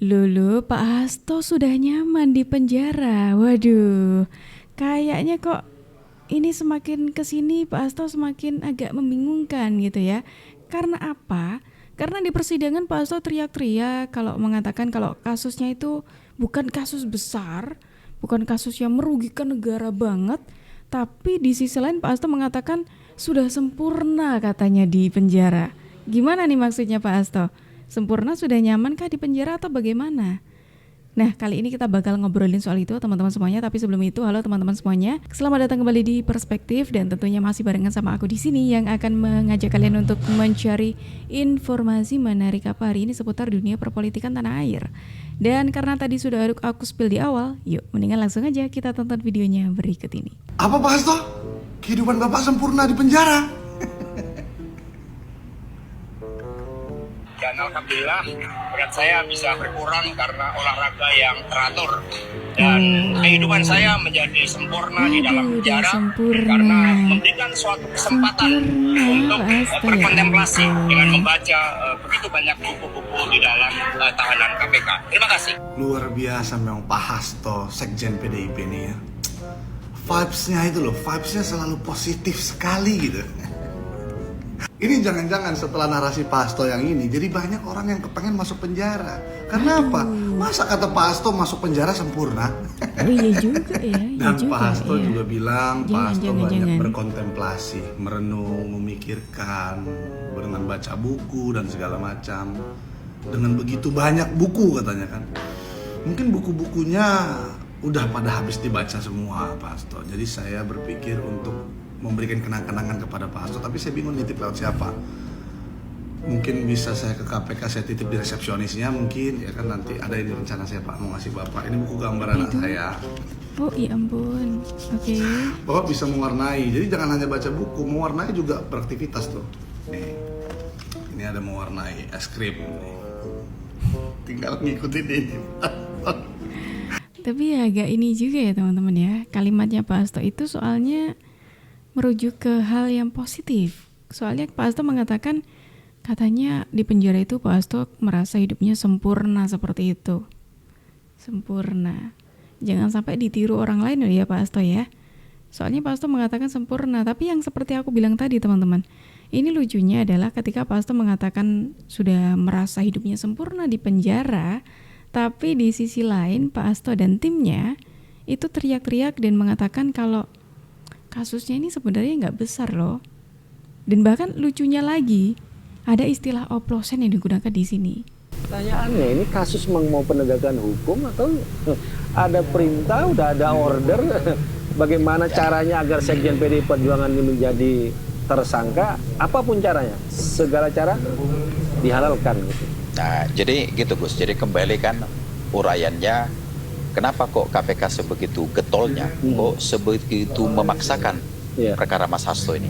Lulu, Pak Hasto sudah nyaman di penjara. Waduh, kayaknya kok ini semakin kesini Pak Hasto semakin agak membingungkan gitu ya. Karena apa? Karena di persidangan Pak Hasto teriak-teriak kalau mengatakan kalau kasusnya itu bukan kasus besar, bukan kasus yang merugikan negara banget, tapi di sisi lain Pak Hasto mengatakan sudah sempurna katanya di penjara. Gimana nih maksudnya Pak Hasto? Sempurna sudah nyaman kah di penjara atau bagaimana? Nah, kali ini kita bakal ngobrolin soal itu teman-teman semuanya. Tapi sebelum itu, halo teman-teman semuanya. Selamat datang kembali di Perspektif dan tentunya masih barengan sama aku di sini yang akan mengajak kalian untuk mencari informasi menarik apa hari ini seputar dunia perpolitikan tanah air. Dan karena tadi sudah aku spill di awal, yuk mendingan langsung aja kita tonton videonya berikut ini. Apa Pak Hasto? Kehidupan Bapak sempurna di penjara. Dan alhamdulillah berat saya bisa berkurang karena olahraga yang teratur. Dan kehidupan saya menjadi sempurna di dalam penjara karena memberikan suatu kesempatan untuk berkontemplasi dengan membaca begitu banyak buku-buku di dalam tahanan KPK. Terima kasih. Luar biasa memang Pak Hasto, Sekjen PDIP ini ya. Vibes-nya itu loh, vibes-nya selalu positif sekali gitu. Ini jangan-jangan setelah narasi Pak Hasto yang ini, jadi banyak orang yang kepengen masuk penjara. Karena apa? Masa kata Pak Hasto masuk penjara sempurna? Oh iya juga ya. Dan juga, Pak Hasto iya. juga bilang, Pak Hasto banyak jangan. berkontemplasi, merenung, memikirkan, dengan baca buku dan segala macam. Dengan begitu banyak buku katanya kan. Mungkin buku-bukunya udah pada habis dibaca semua Pak Hasto. Jadi saya berpikir untuk memberikan kenang-kenangan kepada Pak Hasto, tapi saya bingung nitip lewat siapa. Mungkin bisa saya ke KPK, saya titip di resepsionisnya mungkin, ya kan nanti ada ini rencana saya Pak, mau ngasih Bapak. Ini buku gambar anak saya. Oh iya ampun, oke. Bapak bisa mewarnai, jadi jangan hanya baca buku, mewarnai juga beraktivitas tuh. Nih, ini ada mewarnai es krim. Nih. Tinggal ngikutin ini. Tapi agak ini juga ya teman-teman ya, kalimatnya Pak Hasto itu soalnya merujuk ke hal yang positif. Soalnya Pak Hasto mengatakan katanya di penjara itu Pak Hasto merasa hidupnya sempurna seperti itu. Sempurna. Jangan sampai ditiru orang lain ya Pak Hasto ya. Soalnya Pak Hasto mengatakan sempurna, tapi yang seperti aku bilang tadi teman-teman. Ini lucunya adalah ketika Pak Hasto mengatakan sudah merasa hidupnya sempurna di penjara, tapi di sisi lain Pak Hasto dan timnya itu teriak-teriak dan mengatakan kalau kasusnya ini sebenarnya nggak besar loh. Dan bahkan lucunya lagi, ada istilah oplosan yang digunakan di sini. Pertanyaannya ini kasus mau penegakan hukum atau ada perintah, udah ada order, bagaimana caranya agar Sekjen PDI Perjuangan ini menjadi tersangka, apapun caranya, segala cara dihalalkan gitu. Nah, jadi gitu Gus, jadi kembalikan uraiannya. Kenapa kok KPK sebegitu getolnya, kok sebegitu memaksakan perkara Mas Hasto ini?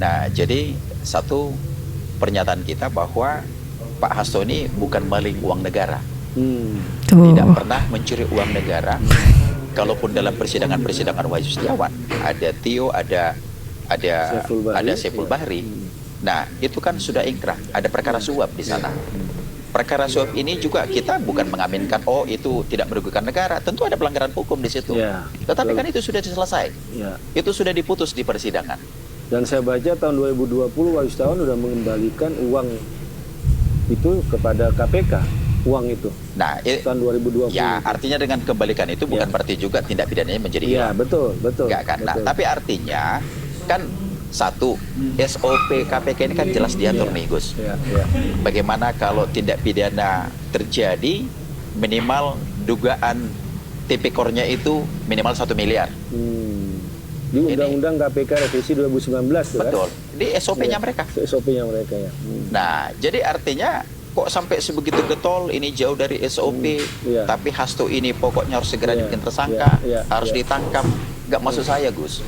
Nah, jadi satu pernyataan kita bahwa Pak Hasto ini bukan maling uang negara, tidak pernah mencuri uang negara. Kalaupun dalam persidangan Wahyu Setiawan, ada Tio, ada Saiful Bahri. Nah, itu kan sudah ingkrah, ada perkara suap di sana. Perkara suap ini juga kita bukan mengaminkan oh itu tidak merugikan negara, tentu ada pelanggaran hukum di situ. Ya, tetapi kan itu sudah selesai. Ya. Itu sudah diputus di persidangan. Dan saya baca tahun 2020 Wahyu Setiawan sudah mengembalikan uang itu kepada KPK, uang itu. Nah, tahun 2020. Ya, artinya dengan kembalikan itu bukan berarti juga tindak pidananya menjadi hilang. Ya, betul. Enggak kan? Nah, tapi artinya kan satu, SOP KPK ini kan jelas diatur nih Gus. Bagaimana kalau tindak pidana terjadi minimal dugaan tipikornya itu minimal 1 miliar. Di Undang-Undang KPK revisi 2019 tuh, betul. Kan? Di SOP-nya mereka. SOP-nya mereka ya. Nah, jadi artinya kok sampai sebegitu getol ini jauh dari SOP, tapi Hasto ini pokoknya harus segera dibikin tersangka, harus ditangkap. Gak maksud saya Gus,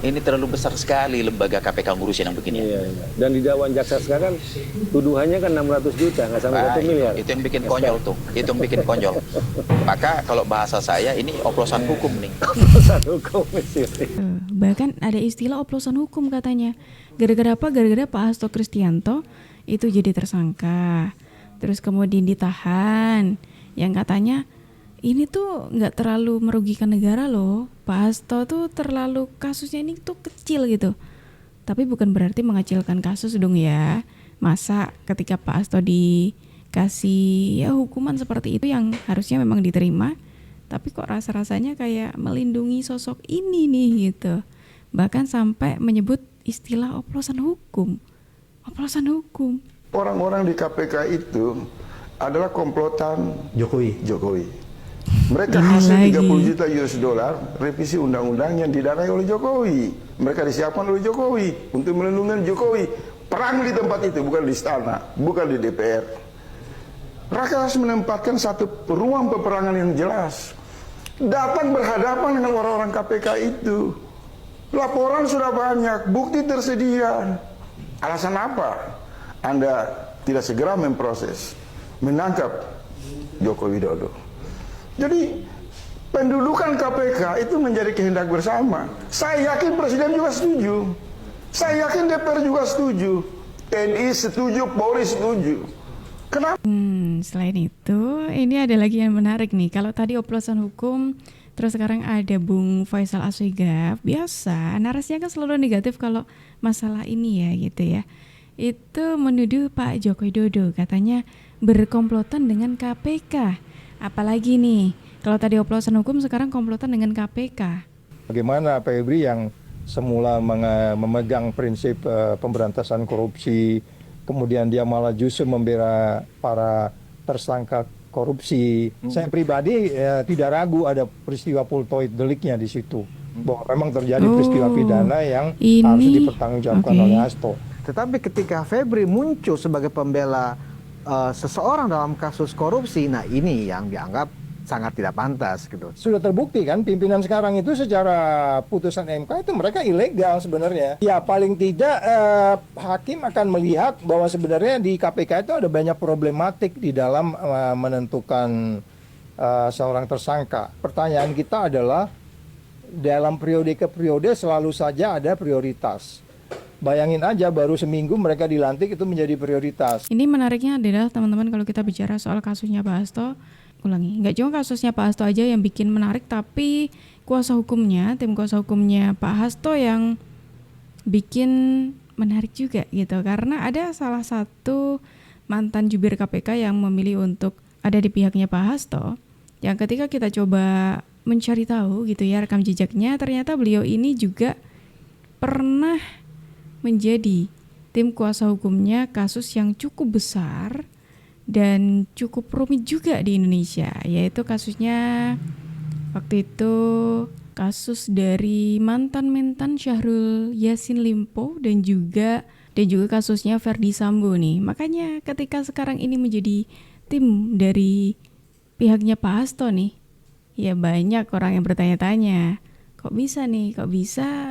ini terlalu besar sekali lembaga KPK ngurusin yang begini. Dan di dakwaan jaksa sekarang tuduhannya kan 600 juta, nggak sampai 1 miliar. Itu yang bikin konyol tuh, itu yang bikin konyol. Maka kalau bahasa saya ini oplosan hukum nih. Oplosan hukum. Bahkan ada istilah oplosan hukum katanya. Gara-gara apa? Gara-gara Pak Hasto Kristianto itu jadi tersangka. terus kemudian ditahan, yang katanya ini tuh nggak terlalu merugikan negara loh, Pak Hasto tuh terlalu kasusnya ini tuh kecil gitu. Tapi bukan berarti mengecilkan kasus dong ya. Masa ketika Pak Hasto dikasih ya hukuman seperti itu yang harusnya memang diterima, tapi kok rasa-rasanya kayak melindungi sosok ini nih gitu. Bahkan sampai menyebut istilah oplosan hukum. Oplosan hukum. Orang-orang di KPK itu adalah komplotan Jokowi. Mereka hasil 30 juta US dollar revisi undang-undang yang didanai oleh Jokowi. Mereka disiapkan oleh Jokowi untuk melindungi Jokowi. Perang di tempat itu, bukan di istana, bukan di DPR. Mereka harus menempatkan satu ruang peperangan yang jelas. Datang berhadapan dengan orang-orang KPK itu. Laporan sudah banyak, bukti tersedia. Alasan apa Anda tidak segera memproses, menangkap Joko Widodo? Jadi pendudukan KPK itu menjadi kehendak bersama. Saya yakin Presiden juga setuju. Saya yakin DPR juga setuju. TNI setuju, Polri setuju. Kenapa? Selain itu, ini ada lagi yang menarik nih. Kalau tadi oplosan hukum, terus sekarang ada Bung Faisal Asegaf. Biasa, narasinya kan selalu negatif kalau masalah ini ya gitu ya. Itu menuduh Pak Joko Widodo katanya berkomplotan dengan KPK. Apalagi nih, kalau tadi oplosan hukum sekarang komplotan dengan KPK. Bagaimana Pak Febri yang semula memegang prinsip pemberantasan korupsi, kemudian dia malah justru membela para tersangka korupsi. Saya pribadi tidak ragu ada peristiwa pultoid deliknya di situ. Bahwa memang terjadi peristiwa pidana yang harus dipertanggungjawabkan oleh Hasto. Tetapi ketika Febri muncul sebagai pembela seseorang dalam kasus korupsi, nah ini yang dianggap sangat tidak pantas gitu. Sudah terbukti kan pimpinan sekarang itu secara putusan MK itu mereka ilegal sebenarnya. Ya paling tidak hakim akan melihat bahwa sebenarnya di KPK itu ada banyak problematik di dalam menentukan seorang tersangka. Pertanyaan kita adalah dalam periode ke periode selalu saja ada prioritas. Bayangin aja baru seminggu mereka dilantik itu menjadi prioritas. Ini menariknya adalah teman-teman kalau kita bicara soal kasusnya Pak Hasto, nggak cuma kasusnya Pak Hasto aja yang bikin menarik, tapi kuasa hukumnya, tim kuasa hukumnya Pak Hasto yang bikin menarik juga gitu. Karena ada salah satu mantan jubir KPK yang memilih untuk ada di pihaknya Pak Hasto, yang ketika kita coba mencari tahu gitu ya rekam jejaknya, ternyata beliau ini juga pernah menjadi tim kuasa hukumnya kasus yang cukup besar dan cukup rumit juga di Indonesia, yaitu kasusnya waktu itu kasus dari mantan Syahrul Yassin Limpo dan juga kasusnya Verdi Sambo nih. Makanya ketika sekarang ini menjadi tim dari pihaknya Pak Hasto nih, ya banyak orang yang bertanya-tanya, kok bisa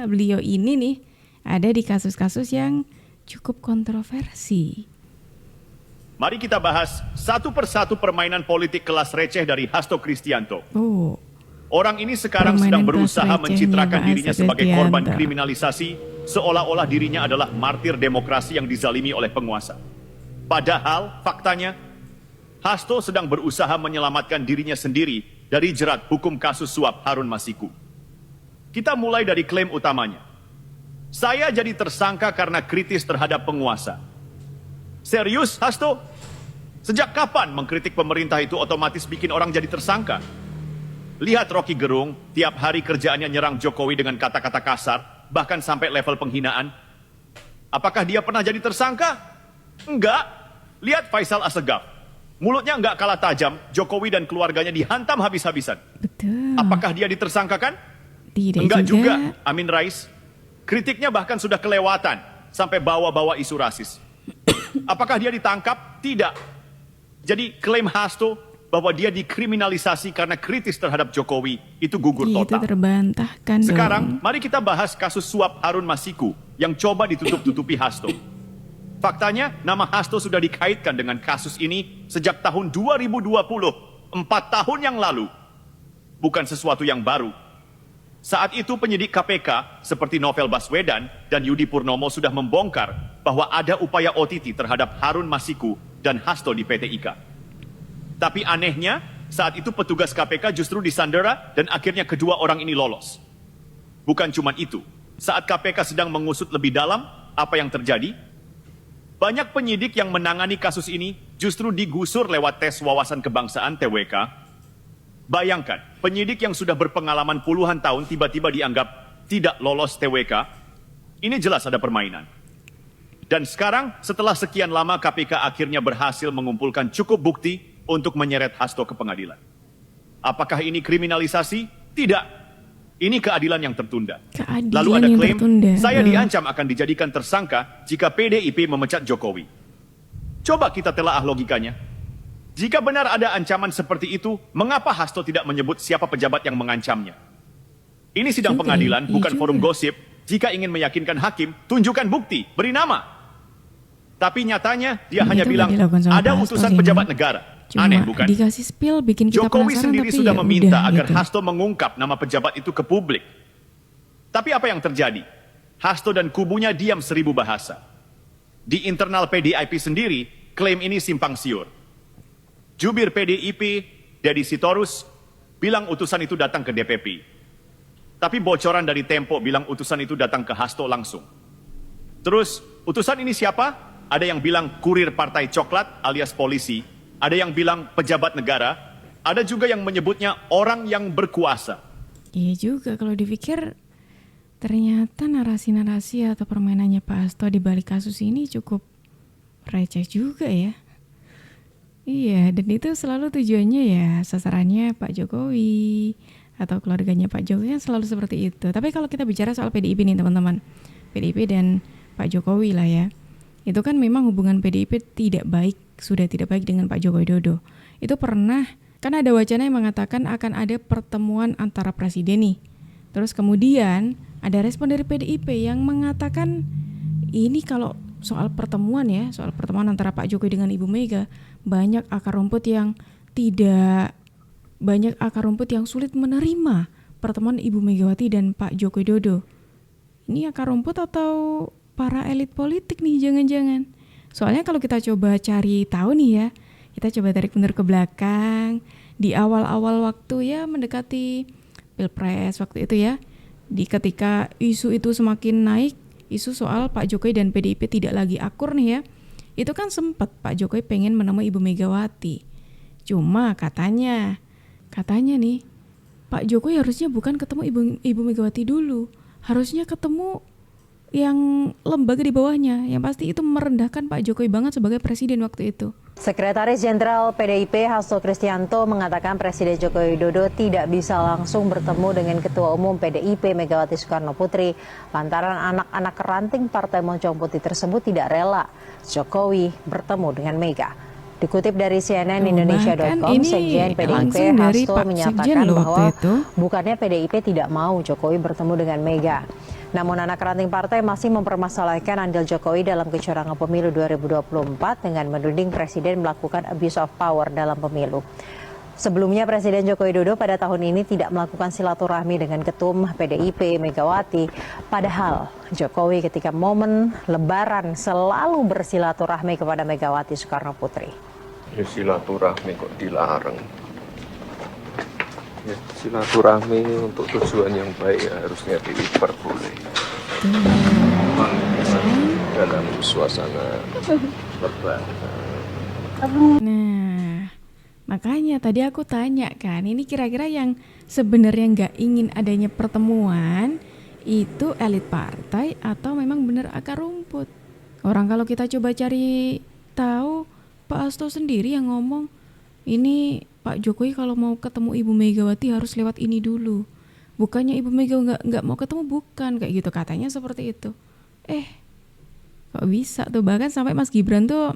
beliau ini nih ada di kasus-kasus yang cukup kontroversi. Mari kita bahas satu persatu permainan politik kelas receh dari Hasto Kristianto. Orang ini sekarang sedang berusaha mencitrakan dirinya sebagai korban kriminalisasi, seolah-olah dirinya adalah martir demokrasi yang dizalimi oleh penguasa. Padahal faktanya, Hasto sedang berusaha menyelamatkan dirinya sendiri dari jerat hukum kasus suap Harun Masiku. Kita mulai dari klaim utamanya. Saya jadi tersangka karena kritis terhadap penguasa. Serius, Hasto? Sejak kapan mengkritik pemerintah itu otomatis bikin orang jadi tersangka? Lihat Rocky Gerung, tiap hari kerjaannya nyerang Jokowi dengan kata-kata kasar, bahkan sampai level penghinaan. Apakah dia pernah jadi tersangka? Enggak. Lihat Faisal Asegaf. Mulutnya enggak kalah tajam, Jokowi dan keluarganya dihantam habis-habisan. Betul. Apakah dia ditersangkakan? Tidak enggak juga, Amin Rais. Kritiknya bahkan sudah kelewatan, sampai bawa-bawa isu rasis. Apakah dia ditangkap? Tidak. Jadi klaim Hasto bahwa dia dikriminalisasi karena kritis terhadap Jokowi, itu gugur total. Itu terbantahkan. Sekarang, mari kita bahas kasus suap Harun Masiku yang coba ditutup-tutupi Hasto. Faktanya, nama Hasto sudah dikaitkan dengan kasus ini sejak tahun 2020, 4 tahun yang lalu. Bukan sesuatu yang baru. Saat itu penyidik KPK seperti Novel Baswedan dan Yudi Purnomo sudah membongkar bahwa ada upaya OTT terhadap Harun Masiku dan Hasto di PT IKA. Tapi anehnya, saat itu petugas KPK justru disandera dan akhirnya kedua orang ini lolos. Bukan cuma itu, saat KPK sedang mengusut lebih dalam apa yang terjadi, banyak penyidik yang menangani kasus ini justru digusur lewat tes wawasan kebangsaan TWK. Bayangkan, penyidik yang sudah berpengalaman puluhan tahun tiba-tiba dianggap tidak lolos TWK. Ini jelas ada permainan. Dan sekarang, setelah sekian lama KPK akhirnya berhasil mengumpulkan cukup bukti untuk menyeret Hasto ke pengadilan. Apakah ini kriminalisasi? Tidak. Ini keadilan yang tertunda. Lalu ada klaim, saya diancam akan dijadikan tersangka jika PDIP memecat Jokowi. Coba kita telaah logikanya. Jika benar ada ancaman seperti itu, mengapa Hasto tidak menyebut siapa pejabat yang mengancamnya? Ini sidang pengadilan, bukan forum gosip. Jika ingin meyakinkan hakim, tunjukkan bukti, beri nama. Tapi nyatanya, dia hanya bilang, ada utusan pejabat negara. Aneh, bukan? Dikasih spill, bikin kita Jokowi penasaran, sendiri tapi sudah ya meminta udah, agar gitu. Hasto mengungkap nama pejabat itu ke publik. Tapi apa yang terjadi? Hasto dan kubunya diam 1000 bahasa. Di internal PDIP sendiri, klaim ini simpang siur. Jubir PDIP, Deddy Sitorus, bilang utusan itu datang ke DPP. Tapi bocoran dari Tempo bilang utusan itu datang ke Hasto langsung. Terus, utusan ini siapa? Ada yang bilang kurir partai coklat alias polisi. Ada yang bilang pejabat negara. Ada juga yang menyebutnya orang yang berkuasa. Iya juga, kalau dipikir ternyata narasi-narasi atau permainannya Pak Hasto di balik kasus ini cukup receh juga ya. Iya, dan itu selalu tujuannya ya sasarannya Pak Jokowi atau keluarganya Pak Jokowi kan selalu seperti itu. Tapi kalau kita bicara soal PDIP nih teman-teman, PDIP dan Pak Jokowi lah ya, itu kan memang hubungan PDIP tidak baik, sudah tidak baik dengan Pak Joko Widodo. Itu pernah, kan ada wacana yang mengatakan akan ada pertemuan antara presiden nih. Terus kemudian ada respon dari PDIP yang mengatakan ini kalau soal pertemuan ya, soal pertemuan antara Pak Jokowi dengan Ibu Mega, banyak akar rumput yang sulit menerima pertemuan Ibu Megawati dan Pak Joko Widodo. Ini akar rumput atau para elit politik nih jangan-jangan. Soalnya kalau kita coba cari tahu nih ya, kita coba tarik mundur ke belakang, di awal-awal waktu ya mendekati Pilpres waktu itu ya, di ketika isu itu semakin naik, isu soal Pak Jokowi dan PDIP tidak lagi akur nih ya, itu kan sempat Pak Jokowi pengen menemui Ibu Megawati. Cuma katanya nih, Pak Jokowi harusnya bukan ketemu Ibu Megawati dulu, harusnya ketemu yang lembaga di bawahnya, yang pasti itu merendahkan Pak Jokowi banget sebagai presiden waktu itu. Sekretaris Jenderal PDIP Hasto Kristianto mengatakan Presiden Joko Widodo tidak bisa langsung bertemu dengan Ketua Umum PDIP Megawati Soekarno Putri lantaran anak-anak ranting Partai Moncong Putih tersebut tidak rela Jokowi bertemu dengan Mega. Dikutip dari CNN-Indonesia.com, Sekjen PDIP Hasto menyatakan bahwa bukannya PDIP tidak mau Jokowi bertemu dengan Mega. Namun anak ranting partai masih mempermasalahkan andil Jokowi dalam kecurangan pemilu 2024 dengan menuding Presiden melakukan abuse of power dalam pemilu. Sebelumnya Presiden Joko Widodo pada tahun ini tidak melakukan silaturahmi dengan Ketum PDIP Megawati. Padahal Jokowi ketika momen Lebaran selalu bersilaturahmi kepada Megawati Soekarno Putri. Ya, silaturahmi kok dilarang. Ya, silaturahmi untuk tujuan yang baik ya harusnya diperboleh. Dalam suasana lebaran. Nah, makanya tadi aku tanya kan, ini kira-kira yang sebenarnya nggak ingin adanya pertemuan itu elit partai atau memang benar akar rumput? Orang kalau kita coba cari tahu, Pak Hasto sendiri yang ngomong, ini Pak Jokowi kalau mau ketemu Ibu Megawati harus lewat ini dulu. Bukannya Ibu Mega nggak mau ketemu, bukan kayak gitu katanya seperti itu. Kok bisa tuh, bahkan sampai Mas Gibran tuh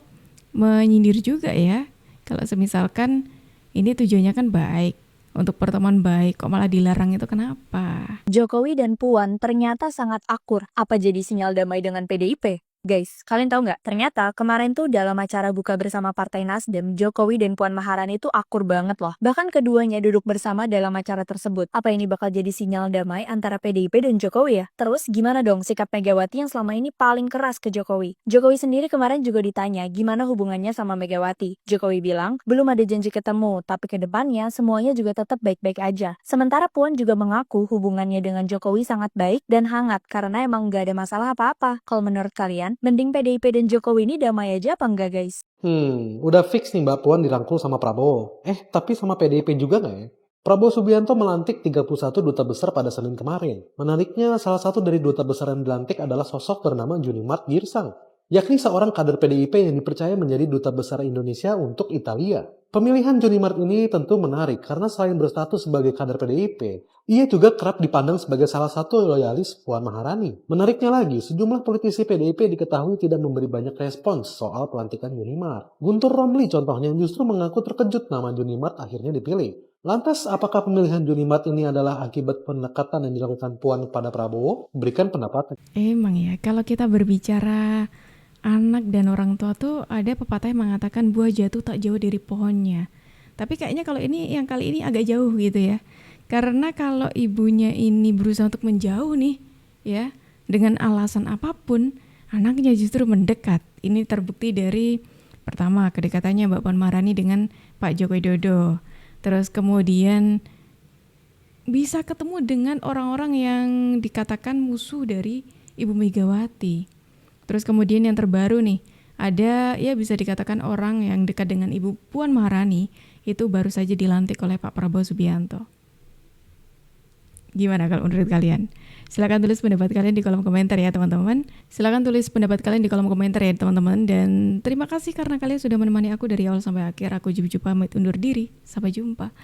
menyindir juga ya. Kalau semisalkan ini tujuannya kan baik, untuk pertemuan baik, kok malah dilarang itu kenapa? Jokowi dan Puan ternyata sangat akur. Apa jadi sinyal damai dengan PDIP? Guys, kalian tahu nggak? Ternyata kemarin tuh dalam acara buka bersama Partai Nasdem, Jokowi dan Puan Maharani tuh akur banget loh. Bahkan keduanya duduk bersama dalam acara tersebut. Apa ini bakal jadi sinyal damai antara PDIP dan Jokowi ya? Terus gimana dong sikap Megawati yang selama ini paling keras ke Jokowi? Jokowi sendiri kemarin juga ditanya gimana hubungannya sama Megawati. Jokowi bilang, belum ada janji ketemu, tapi ke depannya semuanya juga tetap baik-baik aja. Sementara Puan juga mengaku hubungannya dengan Jokowi sangat baik dan hangat karena emang nggak ada masalah apa-apa. Kalau menurut kalian, mending PDIP dan Jokowi ini damai aja apa enggak guys? Udah fix nih Mbak Puan dirangkul sama Prabowo. Tapi sama PDIP juga nggak ya? Prabowo Subianto melantik 31 duta besar pada Senin kemarin. Menariknya, salah satu dari duta besar yang dilantik adalah sosok bernama Junimart Girsang, yakni seorang kader PDIP yang dipercaya menjadi duta besar Indonesia untuk Italia. Pemilihan Junimart ini tentu menarik karena selain berstatus sebagai kader PDIP, ia juga kerap dipandang sebagai salah satu loyalis Puan Maharani. Menariknya lagi, sejumlah politisi PDIP diketahui tidak memberi banyak respons soal pelantikan Junimart. Guntur Romli contohnya yang justru mengaku terkejut nama Junimart akhirnya dipilih. Lantas, apakah pemilihan Junimart ini adalah akibat pendekatan yang dilakukan Puan kepada Prabowo? Berikan pendapat. Emang ya, kalau kita berbicara anak dan orang tua tuh ada pepatah yang mengatakan buah jatuh tak jauh dari pohonnya. Tapi kayaknya kalau ini yang kali ini agak jauh gitu ya. Karena kalau ibunya ini berusaha untuk menjauh nih ya, dengan alasan apapun, anaknya justru mendekat. Ini terbukti dari pertama kedekatannya Mbak Puan Maharani dengan Pak Joko Widodo. Terus kemudian bisa ketemu dengan orang-orang yang dikatakan musuh dari Ibu Megawati. Terus kemudian yang terbaru nih, ada ya bisa dikatakan orang yang dekat dengan Ibu Puan Maharani itu baru saja dilantik oleh Pak Prabowo Subianto. Gimana kalau menurut kalian? Silakan tulis pendapat kalian di kolom komentar ya teman-teman. Silakan tulis pendapat kalian di kolom komentar ya teman-teman. Dan terima kasih karena kalian sudah menemani aku dari awal sampai akhir. Aku Juju pamit undur diri. Sampai jumpa.